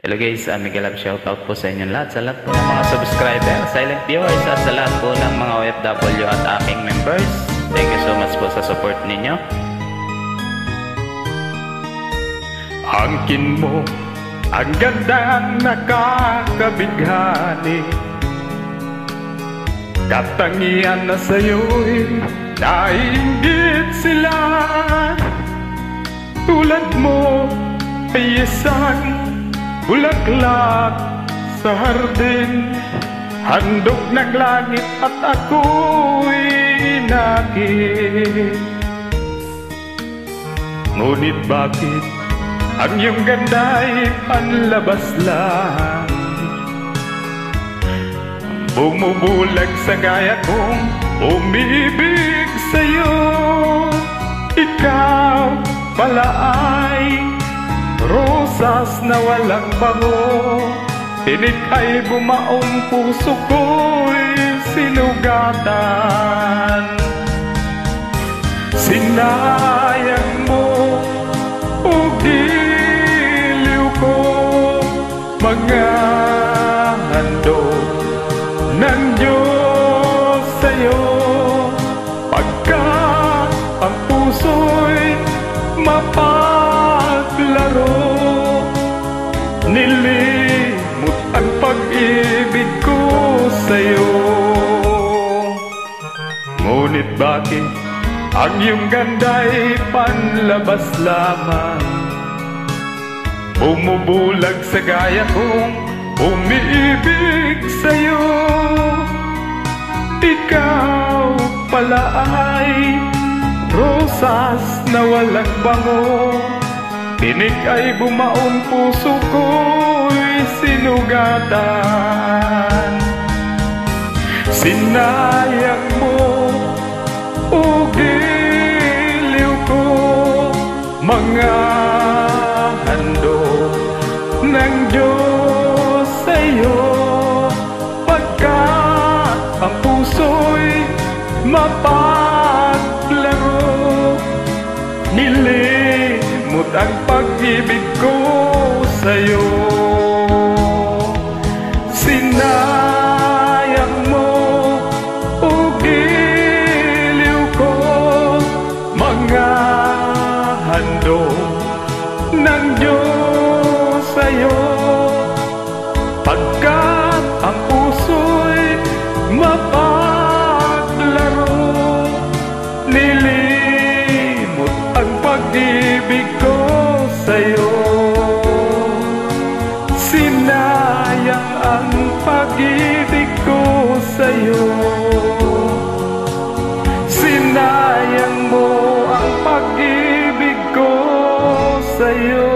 Hello guys, Miguel Love, shoutout po sa inyong lahat, sa lahat po ng mga subscriber, silent viewers, at sa lahat po ng mga OFW at aking members. Thank you so much po sa support ninyo. Angkin mo, ang gandang nakakabighani, katangian na sa'yo'y naiinggit sila. Tulad mo ay isang bulaklak sa hardin, handog ng langit at ako'y inakit. Ngunit bakit ang iyong ganda'y panlabas lang, bumubulag sa gaya kong umibig sa'yo? Ikaw pala ay rosas na walang bango, tinik ay bumaong, puso ko'y sinugatan. Sinayang mo o giliw ko, mga handog ng Diyos sa'yo, pagkat ang puso'y mapaglaro. Nilimot ang pag-ibig ko sa'yo. Ngunit bakit ang iyong ganda'y panlabas lamang, bumubulag sa gaya kong umiibig sa'yo? Ikaw pala ay rosas na walang bango, tinik ay bumaon, puso ko'y sinugatan. Sinayang mo o giliw ko, mga handog ng Diyos sa'yo, pagkat ang puso'y mapaglaro. Nilimot ang pag-ibig ko sa'yo. Sinayang mo o giliw ko, mga handog ng Diyos sa'yo, pagkat ang puso'y mapaglaro. Nilimot ang pag-ibig ko sa'yo. Sinayang ang pag-ibig ko sa'yo. Sinayang mo ang pag-ibig ko sa'yo.